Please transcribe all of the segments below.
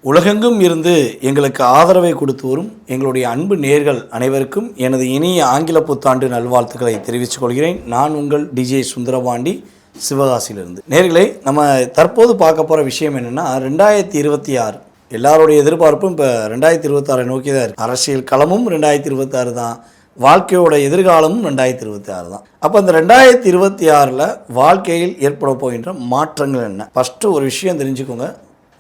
உலகெங்கும் இருந்து எங்களுக்கு ஆதரவை கொடுத்து வரும் எங்களுடைய அன்பு நேர்கள் அனைவருக்கும் எனது இனிய ஆங்கில புத்தாண்டு நல்வாழ்த்துக்களை தெரிவித்துக் கொள்கிறேன். நான் உங்கள் டிஜே சுந்தரபாண்டி, சிவகாசியிலிருந்து. நேர்களே, நம்ம தற்போது பார்க்க போகிற விஷயம் என்னென்னா, 2026 எல்லாருடைய எதிர்பார்ப்பும் இப்போ 2026 நோக்கி தான் இருக்குது. அரசியல் களமும் 2026 தான், வாழ்க்கையோட எதிர்காலமும் 2026 தான். அப்போ இந்த 2026 வாழ்க்கையில் ஏற்பட போகின்ற மாற்றங்கள் என்ன? ஃபஸ்ட்டு ஒரு விஷயம் தெரிஞ்சுக்கோங்க.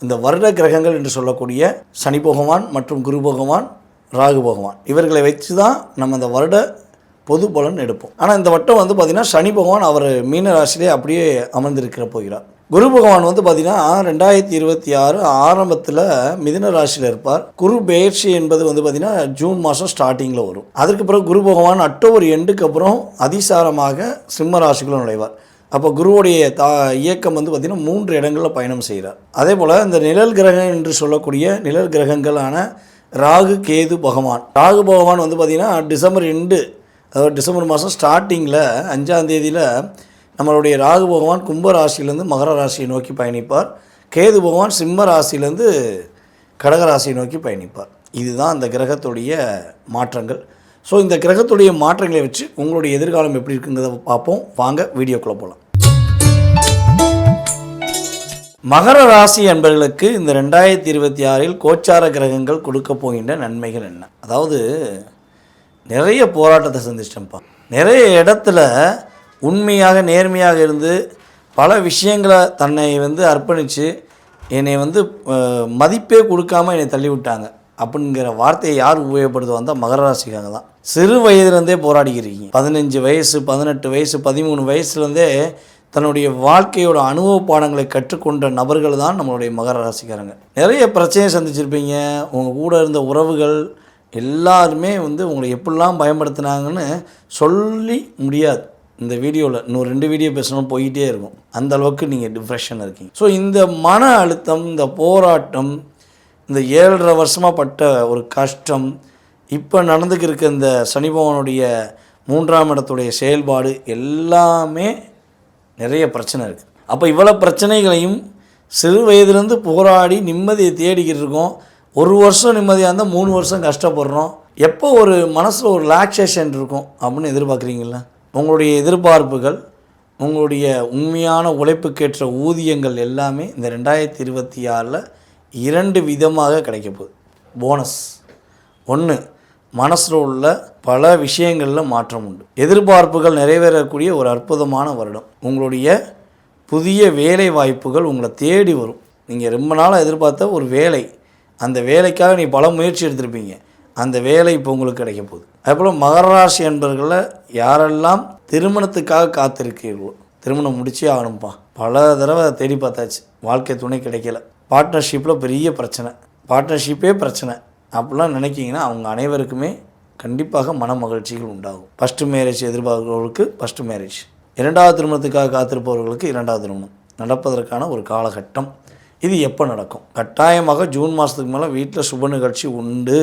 இந்த வருட கிரகங்கள் என்று சொல்லக்கூடிய சனி பகவான் மற்றும் குரு பகவான், ராகு பகவான், இவர்களை வச்சு தான் நம்ம இந்த வருட பொது பலன் எடுப்போம். ஆனால் இந்த வட்டம் பார்த்திங்கன்னா சனி பகவான் அவர் மீன ராசியிலே அப்படியே அமர்ந்திருக்கிற போகிறார். குரு பகவான் பார்த்திங்கன்னா 2026 ஆரம்பத்தில் மிதுன ராசியில் இருப்பார். குரு பெயர்ச்சி என்பது பார்த்திங்கன்னா ஜூன் மாதம் ஸ்டார்டிங்கில் வரும். அதற்கு பிறகு குரு பகவான் அக்டோபர் எண்டுக்கு அப்புறம் அதிசாரமாக சிம்ம ராசிக்குள்ள நுழைவார். அப்போ குருவுடைய இயக்கம் பார்த்திங்கன்னா 3 இடங்களில் பயணம் செய்கிறார். அதே போல் இந்த நிழல் கிரகம் என்று சொல்லக்கூடிய நிழல் கிரகங்களான ராகு, கேது பகவான். ராகு பகவான் பார்த்திங்கன்னா டிசம்பர் எண்டு, அதாவது டிசம்பர் மாதம் ஸ்டார்டிங்கில் 5ஆம் தேதியில் நம்மளுடைய ராகு பகவான் கும்ப ராசியிலேருந்து மகர ராசியை நோக்கி பயணிப்பார். கேது பகவான் சிம்ம ராசியிலேருந்து கடக ராசியை நோக்கி பயணிப்பார். இதுதான் அந்த கிரகத்துடைய மாற்றங்கள். ஸோ இந்த கிரகத்துடைய மாற்றங்களை வச்சு உங்களுடைய எதிர்காலம் எப்படி இருக்குங்கிறத பார்ப்போம். வாங்க வீடியோக்குள்ளே போகலாம். மகர ராசி அன்பர்களுக்கு இந்த 2026 கோச்சார கிரகங்கள் கொடுக்க போகின்ற நன்மைகள் என்ன? அதாவது நிறைய போராட்டத்தை சந்திச்சிட்டேன்ப்பா. நிறைய இடத்துல உண்மையாக நேர்மையாக இருந்து பல விஷயங்களை தன்னை அர்ப்பணித்து என்னை மதிப்பே கொடுக்காமல் என்னை தள்ளிவிட்டாங்க அப்படிங்கிற வார்த்தையை யார் உபயோகப்படுத்த வந்தால் மகர ராசிக்காக தான். சிறு வயதுலேருந்தே போராடிக்கிறீங்க. 15 வயசு, 18 வயசு, 13 வயசுலேருந்தே தன்னுடைய வாழ்க்கையோட அனுபவ பாடங்களை கற்றுக்கொண்ட நபர்கள் தான் நம்மளுடைய மகர ராசிக்காரங்க. நிறைய பிரச்சனையை சந்திச்சிருப்பீங்க. உங்கள் கூட இருந்த உறவுகள் எல்லாருமே உங்களை எப்படிலாம் பயன்படுத்தினாங்கன்னு சொல்லி முடியாது. இந்த வீடியோவில் இன்னும் 2 வீடியோ பேசணும் போயிட்டே இருக்கும். அந்த அளவுக்கு நீங்கள் டிப்ரெஷன் இருக்கீங்க. ஸோ இந்த மன அழுத்தம், இந்த போராட்டம், இந்த 7.5 வருஷமாக பட்ட ஒரு கஷ்டம், இப்போ நடந்துக்கிருக்க இந்த சனி பகவானுடைய 3ஆம் இடத்துடைய செயல்பாடு எல்லாமே நிறைய பிரச்சனை இருக்குது. அப்போ இவ்வளோ பிரச்சனைகளையும் சிறு வயதுலேருந்து போராடி நிம்மதியை தேடிக்கிட்டு இருக்கோம். 1 வருஷம் நிம்மதியாக இருந்தால் 3 வருஷம் கஷ்டப்படுறோம். எப்போ ஒரு மனசில் ஒரு ரிலாக்ஸேஷன் இருக்கும் அப்படின்னு எதிர்பார்க்குறீங்களா? உங்களுடைய எதிர்பார்ப்புகள், உங்களுடைய உண்மையான உழைப்புக்கேற்ற ஊதியங்கள் எல்லாமே இந்த 2026 2 விதமாக கிடைக்க போகுது. போனஸ் ஒன்று, மனசில் உள்ள பல விஷயங்களில் மாற்றம் உண்டு. எதிர்பார்ப்புகள் நிறைவேறக்கூடிய ஒரு அற்புதமான வருடம். உங்களுடைய புதிய வேலை வாய்ப்புகள் உங்களை தேடி வரும். நீங்கள் ரொம்ப நாளாக எதிர்பார்த்த ஒரு வேலை, அந்த வேலைக்காக நீ பல முயற்சி எடுத்திருப்பீங்க, அந்த வேலை இப்போ உங்களுக்கு கிடைக்க போகுது. அதுபோல் மகர ராசி என்பர்களில் யாரெல்லாம் திருமணத்துக்காக காத்திருக்கீர்களோ, திருமணம் முடிச்சே ஆகணும்ப்பா, பல தடவை தேடி பார்த்தாச்சு, வாழ்க்கை துணை கிடைக்கல, பார்ட்னர்ஷிப்பில் பெரிய பிரச்சனை, பார்ட்னர்ஷிப்பே பிரச்சனை அப்படிலாம் நினைக்கிங்கன்னா அவங்க அனைவருக்குமே கண்டிப்பாக மன மகிழ்ச்சிகள் உண்டாகும். ஃபஸ்ட்டு மேரேஜ் எதிர்பார்க்கிறவர்களுக்கு ஃபஸ்ட்டு மேரேஜ், 2வது திருமணத்துக்காக காத்திருப்பவர்களுக்கு 2வது திருமணம் நடப்பதற்கான ஒரு காலகட்டம். இது எப்போ நடக்கும்? கட்டாயமாக ஜூன் மாதத்துக்கு மேலே வீட்டில் சுப நிகழ்ச்சி உண்டு,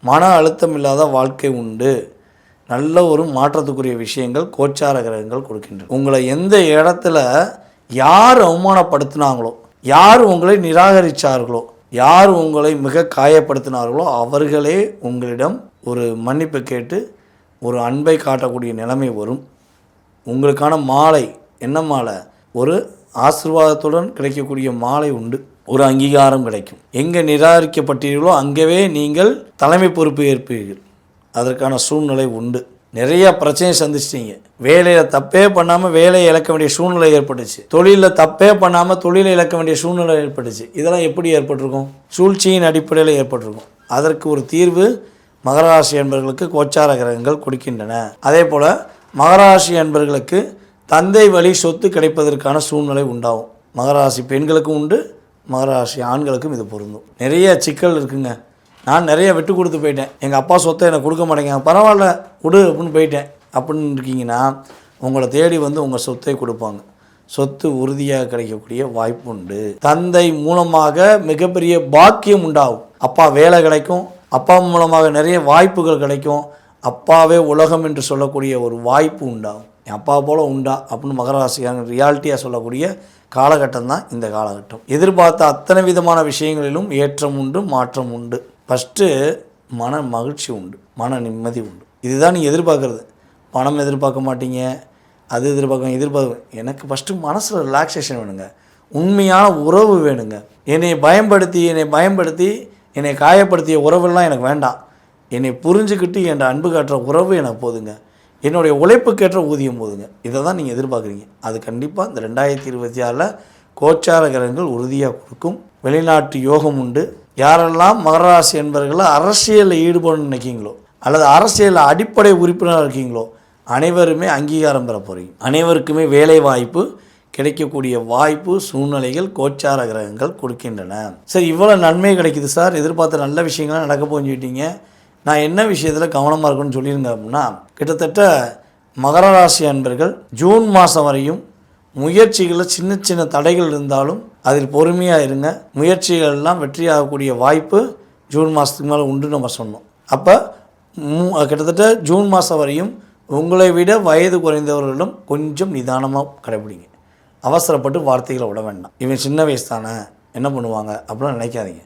மன அழுத்தம் இல்லாத வாழ்க்கை உண்டு, நல்ல ஒரு மாற்றத்துக்குரிய விஷயங்கள் கோச்சார கிரகங்கள் கொடுக்கின்றன. உங்களை எந்த இடத்துல யார் அவமானப்படுத்தினாங்களோ, யார் உங்களை நிராகரித்தார்களோ, யார் உங்களை மிக காயப்படுத்தினார்களோ அவர்களே உங்களிடம் ஒரு மன்னிப்பு கேட்டு ஒரு அன்பை காட்டக்கூடிய நிலைமை வரும். உங்களுக்கான மாலை என்ன மாலை? ஒரு ஆசீர்வாதத்துடன் கிடைக்கக்கூடிய மாலை உண்டு. ஒரு அங்கீகாரம் கிடைக்கும். எங்கே நிராகரிக்கப்பட்டீர்களோ அங்கேவே நீங்கள் தலைமை பொறுப்பு ஏற்பீர்கள். அதற்கான சூழ்நிலை உண்டு. நிறைய பிரச்சனையை சந்திச்சிட்டீங்க. வேலையில் தப்பே பண்ணாமல் வேலையை இழக்க வேண்டிய சூழ்நிலை ஏற்பட்டுச்சு. தொழிலில் தப்பே பண்ணாமல் தொழிலை இழக்க வேண்டிய சூழ்நிலை ஏற்பட்டுச்சு. இதெல்லாம் எப்படி ஏற்பட்டிருக்கும்? சூழ்ச்சியின் அடிப்படையில் ஏற்பட்டிருக்கும். அதற்கு ஒரு தீர்வு மகராசி என்பவர்களுக்கு கோச்சார கிரகங்கள் கொடுக்கின்றன. அதே போல் மகராசி என்பவர்களுக்கு தந்தை வழி சொத்து கிடைப்பதற்கான சூழ்நிலை உண்டாகும். மகராசி பெண்களுக்கும் உண்டு, மகராசி ஆண்களுக்கும் இது பொருந்தும். நிறைய சிக்கல் இருக்குங்க. நான் நிறைய விட்டு கொடுத்து போயிட்டேன், எங்கள் அப்பா சொத்தை எனக்கு கொடுக்க மாட்டேங்க, பரவாயில்ல கொடு அப்படின்னு போயிட்டேன் அப்படின்னு இருக்கீங்கன்னா உங்களை தேடி உங்கள் சொத்தை கொடுப்பாங்க. சொத்து உறுதியாக கிடைக்கக்கூடிய வாய்ப்பு உண்டு. தந்தை மூலமாக மிகப்பெரிய பாக்கியம் உண்டாகும். அப்பா வேலை கிடைக்கும், அப்பா மூலமாக நிறைய வாய்ப்புகள் கிடைக்கும். அப்பாவே உலகம் என்று சொல்லக்கூடிய ஒரு வாய்ப்பு உண்டாகும். என் அப்பா போல் உண்டா அப்படின்னு மகராசிக்காரங்க ரியாலிட்டியாக சொல்லக்கூடிய காலகட்டம் தான் இந்த காலகட்டம். எதிர்பார்த்த அத்தனை விதமான விஷயங்களிலும் ஏற்றம் உண்டு, மாற்றம் உண்டு. ஃபஸ்ட்டு மன மகிழ்ச்சி உண்டு, மன நிம்மதி உண்டு. இதுதான் நீங்கள் எதிர்பார்க்குறது. பணம் எதிர்பார்க்க மாட்டீங்க, அது எதிர்பார்க்க எனக்கு ஃபஸ்ட்டு மனசில் ரிலாக்ஸேஷன் வேணுங்க, உண்மையான உறவு வேணுங்க. என்னை பயன்படுத்தி என்னை காயப்படுத்திய உறவெல்லாம் எனக்கு வேண்டாம். என்னை புரிஞ்சுக்கிட்டு என் அன்பு காட்டுற உறவு எனக்கு போதுங்க. என்னுடைய உழைப்புக்கேற்ற ஊதியம் போதுங்க. இதை தான் நீங்கள் எதிர்பார்க்குறீங்க. அது கண்டிப்பாக இந்த 2026 கோச்சார கிரகங்கள் உறுதியாக கொடுக்கும். வெளிநாட்டு யோகம் உண்டு. யாரெல்லாம் மகர ராசி என்பவர்கள் அரசியலில் ஈடுபடணும்னு நினைக்கிங்களோ அல்லது அரசியலில் அடிப்படை உறுப்பினராக இருக்கீங்களோ அனைவருமே அங்கீகாரம் பெற போகிறீங்க. அனைவருக்குமே வேலை வாய்ப்பு கிடைக்கக்கூடிய வாய்ப்பு சூழ்நிலைகள் கோச்சார கிரகங்கள் கொடுக்கின்றன. சரி, இவ்வளோ நன்மை கிடைக்குது சார், எதிர்பார்த்த நல்ல விஷயங்கள்லாம் நடக்க போஞ்சுக்கிட்டீங்க, நான் என்ன விஷயத்தில் கவனமாக இருக்குன்னு சொல்லியிருங்க அப்படின்னா, கிட்டத்தட்ட மகர ராசி அன்பர்கள் ஜூன் மாதம் வரையும் முயற்சிகளில் சின்ன சின்ன தடைகள் இருந்தாலும் அதில் பொறுமையாக இருங்க. முயற்சிகள்லாம் வெற்றியாகக்கூடிய வாய்ப்பு ஜூன் மாதத்துக்கு மேலே உண்டு நம்ம சொன்னோம். அப்போ கிட்டத்தட்ட ஜூன் மாதம் வரையும் உங்களை விட வயது குறைந்தவர்களிடம் கொஞ்சம் நிதானமாக கடைபிடிங்க. அவசரப்பட்டு வார்த்தைகளை விட வேண்டாம். இவன் சின்ன வயசு தானே, என்ன பண்ணுவாங்க அப்படிலாம் நினைக்காதீங்க.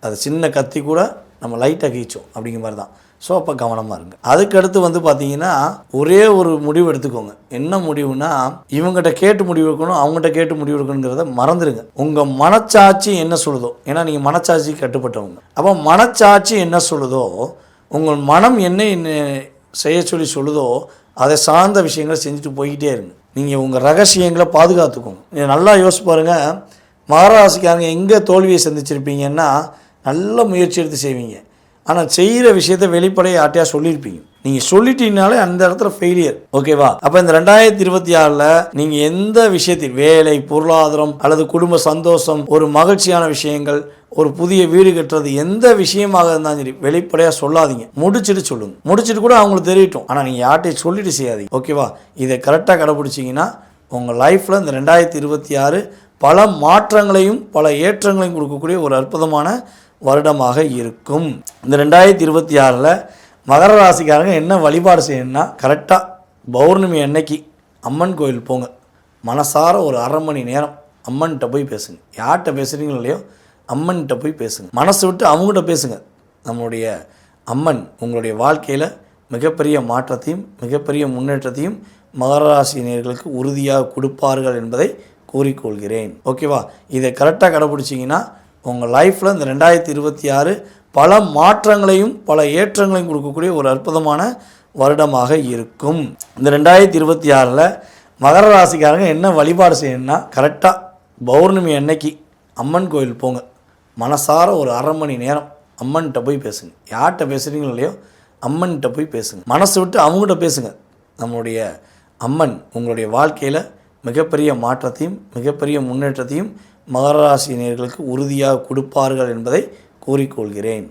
அது சின்ன கத்தி கூட நம்ம லைட்டாக கீச்சோம் அப்படிங்கிற மாதிரி தான். ஸோ அப்போ கவனமாக இருங்க. அதுக்கடுத்து பார்த்தீங்கன்னா ஒரே ஒரு முடிவு எடுத்துக்கோங்க. என்ன முடிவுனா, இவங்ககிட்ட கேட்டு முடிவு எடுக்கணும், அவங்ககிட்ட கேட்டு முடிவு எடுக்கணுங்கிறத மறந்துடுங்க. உங்கள் மனச்சாட்சி என்ன சொல்லுதோ, ஏன்னா நீங்கள் மனச்சாட்சி கட்டுப்பட்டவங்க. அப்போ மனச்சாட்சி என்ன சொல்லுதோ, உங்கள் மனம் என்ன செய்ய சொல்லுதோ அதை சார்ந்த விஷயங்களை செஞ்சுட்டு போய்கிட்டே இருங்க. நீங்கள் உங்கள் ரகசியங்களை பாதுகாத்துக்கோங்க. நீங்கள் நல்லா யோசிச்சு பாருங்கள். மகர ராசிக்காரங்க எங்கே தோல்வியை சந்திச்சிருப்பீங்கன்னா, நல்ல முயற்சி எடுத்து செய்வீங்க, ஆனால் செய்கிற விஷயத்தை வெளிப்படையாக யார்ட்டையா சொல்லியிருப்பீங்க. நீங்கள் சொல்லிட்டீங்கனாலே அந்த இடத்துல ஃபெயிலியர். ஓகேவா? அப்போ இந்த 2026 நீங்கள் எந்த விஷயத்தில் வேலை, பொருளாதாரம் அல்லது குடும்ப சந்தோஷம், ஒரு மகிழ்ச்சியான விஷயங்கள், ஒரு புதிய வீடு கட்டுறது, எந்த விஷயமாக இருந்தாலும் சரி வெளிப்படையாக சொல்லாதீங்க. முடிச்சுட்டு சொல்லுங்கள். முடிச்சுட்டு கூட அவங்களுக்கு தெரியட்டும், ஆனால் நீங்கள் யார்ட்டையும் சொல்லிட்டு செய்யாதீங்க. ஓகேவா? இதை கரெக்டாக கடைப்பிடிச்சிங்கன்னா உங்கள் லைஃப்பில் இந்த 2026 பல மாற்றங்களையும் பல ஏற்றங்களையும் கொடுக்கக்கூடிய ஒரு அற்புதமான வருடமாக இருக்கும். இந்த 2026 மகர ராசிக்காரங்க என்ன வழிபாடு செய்யணும்னா, கரெக்டாக பௌர்ணமி அன்னைக்கு அம்மன் கோயில் போங்க. மனசார ஒரு 1/2 மணி நேரம் அம்மன்கிட்ட போய் பேசுங்க. யார்கிட்ட பேசுகிறீங்களோ இல்லையோ அம்மன்கிட்ட போய் பேசுங்க. மனசு விட்டு அவங்ககிட்ட பேசுங்க. நம்மளுடைய அம்மன் உங்களுடைய வாழ்க்கையில் மிகப்பெரிய மாற்றத்தையும் மிகப்பெரிய முன்னேற்றத்தையும் மகர ராசி நேயர்களுக்கு உறுதியாக கொடுப்பார்கள் என்பதை கூறிக்கொள்கிறேன். ஓகேவா? இதை கரெக்டாக கடைப்பிடிச்சிங்கன்னா உங்கள் லைஃப்பில் இந்த 2026 பல மாற்றங்களையும் பல ஏற்றங்களையும் கொடுக்கக்கூடிய ஒரு அற்புதமான வருடமாக இருக்கும். இந்த 2026 மகர ராசிக்காரங்க என்ன வழிபாடு செய்யணும்னா, கரெக்டாக பௌர்ணமி அன்னைக்கு அம்மன் கோயில் போங்க. மனசார ஒரு 1/2 மணி நேரம் அம்மன்கிட்ட போய் பேசுங்க. யார்கிட்ட பேசுகிறீங்களோ இல்லையோ அம்மன்கிட்ட போய் பேசுங்க. மனசு விட்டு அவங்ககிட்ட பேசுங்க. நம்மளுடைய அம்மன் உங்களுடைய வாழ்க்கையில் மிகப்பெரிய மாற்றத்தையும் மிகப்பெரிய முன்னேற்றத்தையும் மகர ராசி நேயர்களுக்கு உறுதியாக கொடுப்பார்கள் என்பதை கூறிக்கொள்கிறேன்.